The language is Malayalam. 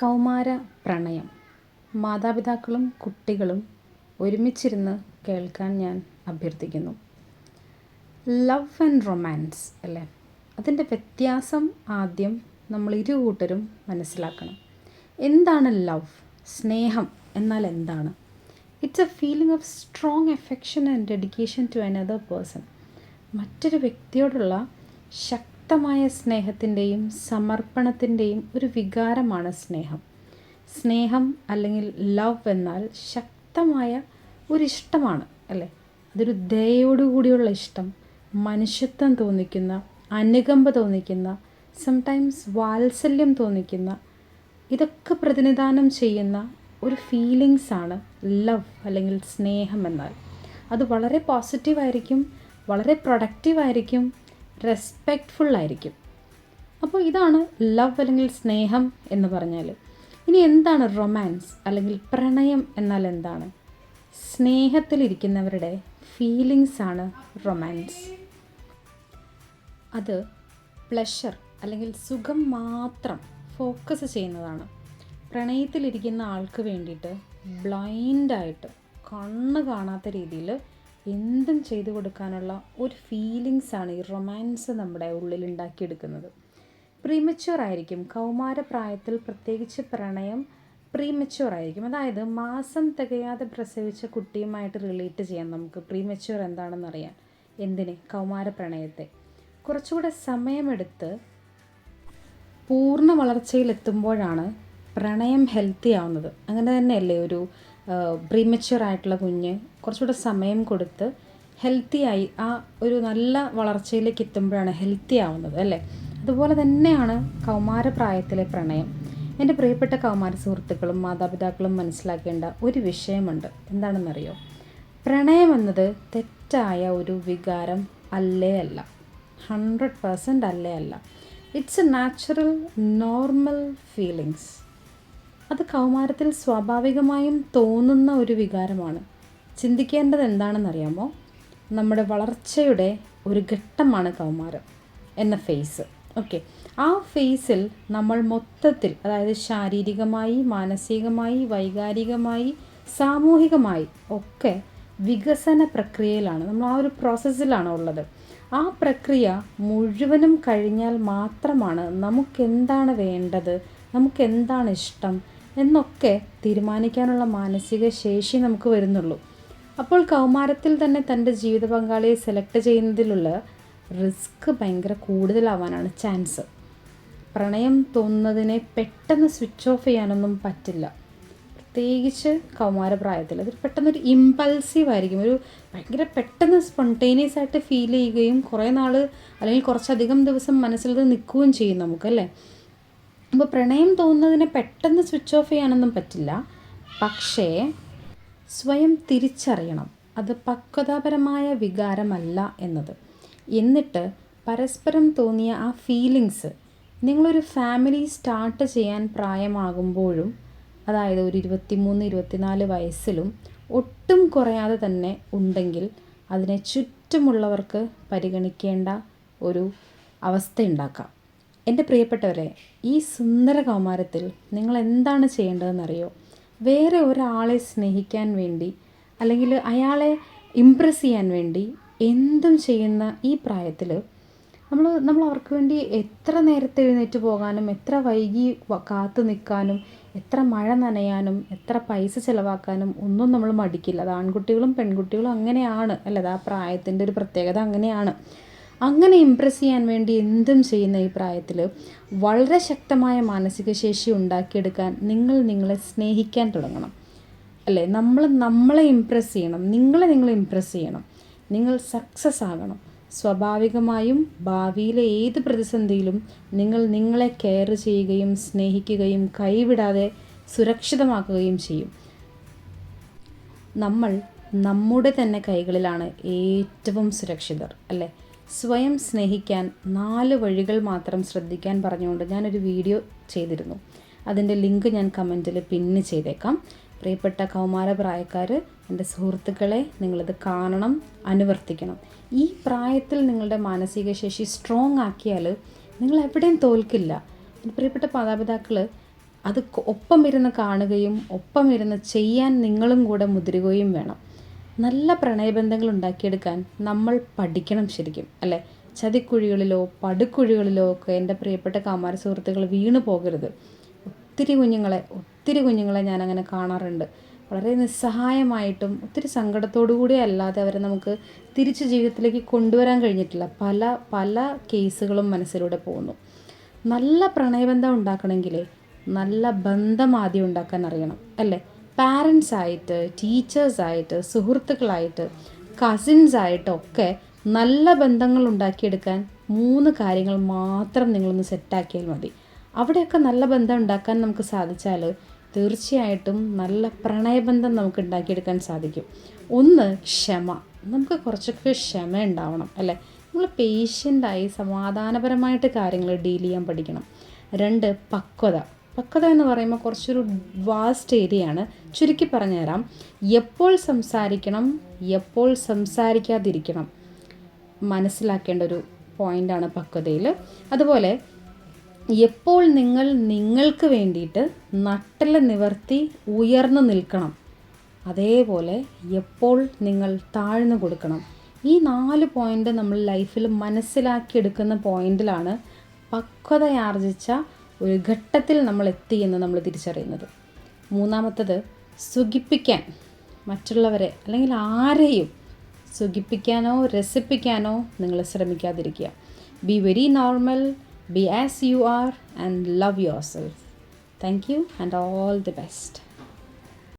കൗമാര പ്രണയം മാതാപിതാക്കളും കുട്ടികളും ഒരുമിച്ചിരുന്ന് കേൾക്കാൻ ഞാൻ അഭ്യർത്ഥിക്കുന്നു. ലവ് ആൻഡ് റൊമാൻസ് അല്ലേ, അതിൻ്റെ വ്യത്യാസം ആദ്യം നമ്മൾ ഇരു കൂട്ടരും മനസ്സിലാക്കണം. എന്താണ് ലവ്? സ്നേഹം എന്നാൽ എന്താണ്? It's a feeling of strong affection and dedication to another person. മറ്റൊരു വ്യക്തിയോടുള്ള ശക്തമായ സ്നേഹത്തിൻ്റെയും സമർപ്പണത്തിൻ്റെയും ഒരു വികാരമാണ് സ്നേഹം. സ്നേഹം അല്ലെങ്കിൽ ലവ് എന്നാൽ ശക്തമായ ഒരിഷ്ടമാണ് അല്ലേ. അതൊരു ദയയോടുകൂടിയുള്ള ഇഷ്ടം, മനുഷ്യത്വം തോന്നിക്കുന്ന, അനുകമ്പ തോന്നിക്കുന്ന, സംടൈംസ് വാത്സല്യം തോന്നിക്കുന്ന, ഇതൊക്കെ പ്രതിനിധാനം ചെയ്യുന്ന ഒരു ഫീലിങ്സാണ് ലവ് അല്ലെങ്കിൽ സ്നേഹം എന്നാൽ. അത് വളരെ പോസിറ്റീവായിരിക്കും, വളരെ പ്രൊഡക്റ്റീവായിരിക്കും, റെസ്പെക്റ്റ്ഫുള്ളായിരിക്കും. അപ്പോൾ ഇതാണ് ലവ് അല്ലെങ്കിൽ സ്നേഹം എന്ന് പറഞ്ഞാൽ. ഇനി എന്താണ് റൊമാൻസ് അല്ലെങ്കിൽ പ്രണയം എന്നാൽ എന്താണ്? സ്നേഹത്തിലിരിക്കുന്നവരുടെ ഫീലിങ്സാണ് റൊമാൻസ്. അത് പ്ലഷർ അല്ലെങ്കിൽ സുഖം മാത്രം ഫോക്കസ് ചെയ്യുന്നതാണ്. പ്രണയത്തിലിരിക്കുന്ന ആൾക്ക് വേണ്ടിയിട്ട് ബ്ലൈൻഡായിട്ട് കണ്ണ് കാണാത്ത രീതിയിൽ എന്തും ചെയ്തു കൊടുക്കാനുള്ള ഒരു ഫീലിങ്സാണ് ഈ റൊമാൻസ് നമ്മുടെ ഉള്ളിൽ ഉണ്ടാക്കിയെടുക്കുന്നത്. പ്രീമച്യൂർ ആയിരിക്കും കൗമാരപ്രായത്തിൽ, പ്രത്യേകിച്ച് പ്രണയം പ്രീമച്യൂർ ആയിരിക്കും. അതായത് മാസം തികയാതെ പ്രസവിച്ച കുട്ടിയുമായിട്ട് റിലേറ്റ് ചെയ്യാം നമുക്ക് പ്രീമച്യൂർ എന്താണെന്ന് അറിയാൻ. എന്തിന്? കൗമാര പ്രണയത്തെ കുറച്ചുകൂടെ സമയമെടുത്ത് പൂർണ്ണ വളർച്ചയിലെത്തുമ്പോഴാണ് പ്രണയം ഹെൽത്തി ആവുന്നത്. അങ്ങനെ തന്നെയല്ലേ ഒരു പ്രീമച്യൂർ ആയിട്ടുള്ള കുഞ്ഞ് കുറച്ചുകൂടെ സമയം കൊടുത്ത് ഹെൽത്തിയായി ആ ഒരു നല്ല വളർച്ചയിലേക്ക് എത്തുമ്പോഴാണ് ഹെൽത്തി ആവുന്നത് അല്ലേ. അതുപോലെ തന്നെയാണ് കൗമാരപ്രായത്തിലെ പ്രണയം. എൻ്റെ പ്രിയപ്പെട്ട കൗമാര സുഹൃത്തുക്കളും മാതാപിതാക്കളും മനസ്സിലാക്കേണ്ട ഒരു വിഷയമുണ്ട്. എന്താണെന്നറിയോ? പ്രണയം എന്നത് തെറ്റായ ഒരു വികാരം അല്ലേ അല്ല, 100% അല്ലേ അല്ല. It's A natural normal feelings. അത് കൗമാരത്തിൽ സ്വാഭാവികമായും തോന്നുന്ന ഒരു വികാരമാണ്. ചിന്തിക്കേണ്ടത് എന്താണെന്നറിയാമോ? നമ്മുടെ വളർച്ചയുടെ ഒരു ഘട്ടമാണ് കൗമാരം എന്ന ഫേസ്. ഓക്കെ, ആ ഫേസിൽ നമ്മൾ മൊത്തത്തിൽ, അതായത് ശാരീരികമായി, മാനസികമായി, വൈകാരികമായി, സാമൂഹികമായി ഒക്കെ വികസന പ്രക്രിയയിലാണ്. നമ്മൾ ആ ഒരു പ്രോസസ്സിലാണ് ഉള്ളത്. ആ പ്രക്രിയ മുഴുവനും കഴിഞ്ഞാൽ മാത്രമാണ് നമുക്കെന്താണ് വേണ്ടത്, നമുക്കെന്താണ് ഇഷ്ടം എന്നൊക്കെ തീരുമാനിക്കാനുള്ള മാനസിക ശേഷി നമുക്ക് വരുന്നുള്ളൂ. അപ്പോൾ കൗമാരത്തിൽ തന്നെ തൻ്റെ ജീവിത പങ്കാളിയെ സെലക്ട് ചെയ്യുന്നതിലുള്ള റിസ്ക് ഭയങ്കര കൂടുതലാവാനാണ് ചാൻസ്. പ്രണയം തോന്നുന്നതിനെ പെട്ടെന്ന് സ്വിച്ച് ഓഫ് ചെയ്യാനൊന്നും പറ്റില്ല, പ്രത്യേകിച്ച് കൗമാരപ്രായത്തിൽ. അത് പെട്ടെന്നൊരു ഇമ്പൾസീവ് ആയിരിക്കും, ഒരു ഭയങ്കര പെട്ടെന്ന് സ്പോണ്ടേനിയസ് ആയിട്ട് ഫീൽ ചെയ്യുകയും കുറേ നാൾ അല്ലെങ്കിൽ കുറച്ചധികം ദിവസം മനസ്സിലത് നിൽക്കുകയും ചെയ്യും നമുക്കല്ലേ. അപ്പോൾ പ്രണയം തോന്നുന്നതിനെ പെട്ടെന്ന് സ്വിച്ച് ഓഫ് ചെയ്യാനൊന്നും പറ്റില്ല. പക്ഷേ സ്വയം തിരിച്ചറിയണം അത് പക്വതാപരമായ വികാരമല്ല എന്നത്. എന്നിട്ട് പരസ്പരം തോന്നിയ ആ ഫീലിങ്സ് നിങ്ങളൊരു ഫാമിലി സ്റ്റാർട്ട് ചെയ്യാൻ പ്രായമാകുമ്പോഴും, അതായത് ഒരു 23-24 വയസ്സിലും ഒട്ടും കുറയാതെ തന്നെ ഉണ്ടെങ്കിൽ അതിനെ ചുറ്റുമുള്ളവർക്ക് പരിഗണിക്കേണ്ട ഒരു അവസ്ഥയുണ്ടാക്കാം. എൻ്റെ പ്രിയപ്പെട്ടവരെ, ഈ സുന്ദര കൗമാരത്തിൽ നിങ്ങൾ എന്താണ് ചെയ്യേണ്ടതെന്നറിയോ? വേറെ ഒരാളെ സ്നേഹിക്കാൻ വേണ്ടി അല്ലെങ്കിൽ അയാളെ ഇംപ്രസ് ചെയ്യാൻ വേണ്ടി എന്തും ചെയ്യുന്ന ഈ പ്രായത്തിൽ നമ്മൾ അവർക്ക് വേണ്ടി എത്ര നേരത്തെ എഴുന്നേറ്റ് പോകാനും, എത്ര വൈകി കാത്തു നിൽക്കാനും, എത്ര മഴ നനയാനും, എത്ര പൈസ ചിലവാക്കാനും ഒന്നും നമ്മൾ മടിക്കില്ല. അത് ആൺകുട്ടികളും പെൺകുട്ടികളും അങ്ങനെയാണ് അല്ലേ. അത് ആ പ്രായത്തിൻ്റെ ഒരു പ്രത്യേകത അങ്ങനെയാണ്. അങ്ങനെ ഇംപ്രസ് ചെയ്യാൻ വേണ്ടി എന്തും ചെയ്യുന്ന ഈ പ്രായത്തിൽ വളരെ ശക്തമായ മാനസിക ശേഷി ഉണ്ടാക്കിയെടുക്കാൻ നിങ്ങളെ സ്നേഹിക്കാൻ തുടങ്ങണം അല്ലേ. നമ്മളെ ഇംപ്രസ് ചെയ്യണം, നിങ്ങളെ ഇംപ്രസ് ചെയ്യണം, നിങ്ങൾ സക്സസ് ആകണം. സ്വാഭാവികമായും ഭാവിയിലെ ഏത് പ്രതിസന്ധിയിലും നിങ്ങളെ കെയർ ചെയ്യുകയും സ്നേഹിക്കുകയും കൈവിടാതെ സുരക്ഷിതമാക്കുകയും ചെയ്യും. നമ്മൾ നമ്മുടെ തന്നെ കൈകളിലാണ് ഏറ്റവും സുരക്ഷിതർ അല്ലേ. സ്വയം സ്നേഹിക്കാൻ 4 വഴികൾ മാത്രം ശ്രദ്ധിക്കാൻ പറഞ്ഞുകൊണ്ട് ഞാനൊരു വീഡിയോ ചെയ്തിരുന്നു. അതിൻ്റെ ലിങ്ക് ഞാൻ കമൻറ്റിൽ പിന്ന് ചെയ്തേക്കാം. പ്രിയപ്പെട്ട കൗമാരപ്രായക്കാർ, എൻ്റെ സുഹൃത്തുക്കളെ, നിങ്ങളത് കാണണം, അനുവർത്തിക്കണം. ഈ പ്രായത്തിൽ നിങ്ങളുടെ മാനസിക ശേഷി സ്ട്രോങ് ആക്കിയാൽ നിങ്ങൾ എവിടെയും തോൽക്കില്ല. പ്രിയപ്പെട്ട മാതാപിതാക്കൾ, അത് ഒപ്പം ഇരുന്ന് കാണുകയും ഒപ്പം ഇരുന്ന് ചെയ്യാൻ നിങ്ങളും കൂടെ മുതിരുകയും വേണം. നല്ല പ്രണയബന്ധങ്ങൾ ഉണ്ടാക്കിയെടുക്കാൻ നമ്മൾ പഠിക്കണം ശരിക്കും, അല്ലേ? ചതിക്കുഴികളിലോ പടുക്കുഴികളിലോ ഒക്കെ എൻ്റെ പ്രിയപ്പെട്ട കാമാര സുഹൃത്തുക്കൾ വീണു പോകരുത്. ഒത്തിരി കുഞ്ഞുങ്ങളെ ഞാനങ്ങനെ കാണാറുണ്ട്. വളരെ നിസ്സഹായമായിട്ടും ഒത്തിരി സങ്കടത്തോടു കൂടി അല്ലാതെ അവരെ നമുക്ക് തിരിച്ച് ജീവിതത്തിലേക്ക് കൊണ്ടുവരാൻ കഴിഞ്ഞിട്ടില്ല. പല കേസുകളും മനസ്സിലൂടെ പോകുന്നു. നല്ല പ്രണയബന്ധം ഉണ്ടാക്കണമെങ്കിൽ നല്ല ബന്ധം ആദ്യം ഉണ്ടാക്കാൻ അറിയണം, അല്ലേ? പാരൻസായിട്ട്, ടീച്ചേഴ്സായിട്ട്, സുഹൃത്തുക്കളായിട്ട്, കസിൻസായിട്ടൊക്കെ നല്ല ബന്ധങ്ങൾ ഉണ്ടാക്കിയെടുക്കാൻ 3 കാര്യങ്ങൾ മാത്രം നിങ്ങളൊന്ന് സെറ്റാക്കിയാൽ മതി. അവിടെയൊക്കെ നല്ല ബന്ധം ഉണ്ടാക്കാൻ നമുക്ക് സാധിച്ചാൽ തീർച്ചയായിട്ടും നല്ല പ്രണയബന്ധം നമുക്ക് ഉണ്ടാക്കിയെടുക്കാൻ സാധിക്കും. 1, ക്ഷമ. നമുക്ക് കുറച്ചൊക്കെ ക്ഷമ ഉണ്ടാവണം, അല്ലേ? നമ്മൾ പേഷ്യൻ്റായി സമാധാനപരമായിട്ട് കാര്യങ്ങൾ ഡീൽ ചെയ്യാൻ പഠിക്കണം. 2, പക്വത എന്ന് പറയുമ്പോൾ കുറച്ചൊരു വാസ്റ്റ് ഏരിയയാണ്. ചുരുക്കി പറഞ്ഞുതരാം. എപ്പോൾ സംസാരിക്കണം, എപ്പോൾ സംസാരിക്കാതിരിക്കണം മനസ്സിലാക്കേണ്ട ഒരു പോയിൻ്റാണ് പക്വതയിൽ. അതുപോലെ എപ്പോൾ നിങ്ങൾക്ക് വേണ്ടിയിട്ട് നട്ടെല്ല് നിവർത്തി ഉയർന്നു നിൽക്കണം, അതേപോലെ എപ്പോൾ നിങ്ങൾ താഴ്ന്നു കൊടുക്കണം. ഈ 4 പോയിൻ്റ് നമ്മൾ ലൈഫിൽ മനസ്സിലാക്കിയെടുക്കുന്ന പോയിൻ്റിലാണ് പക്വതയാർജിച്ച ഒരു ഘട്ടത്തിൽ നമ്മൾ എത്തി എന്ന് നമ്മൾ തിരിച്ചറിയുന്നത്. 3-മത്തത് സുഖിപ്പിക്കാൻ, മറ്റുള്ളവരെ അല്ലെങ്കിൽ ആരെയും സുഖിപ്പിക്കാനോ രസിപ്പിക്കാനോ നിങ്ങൾ ശ്രമിക്കാതിരിക്കുക. Be very normal, be as you are and love yourself. Thank you and all the best.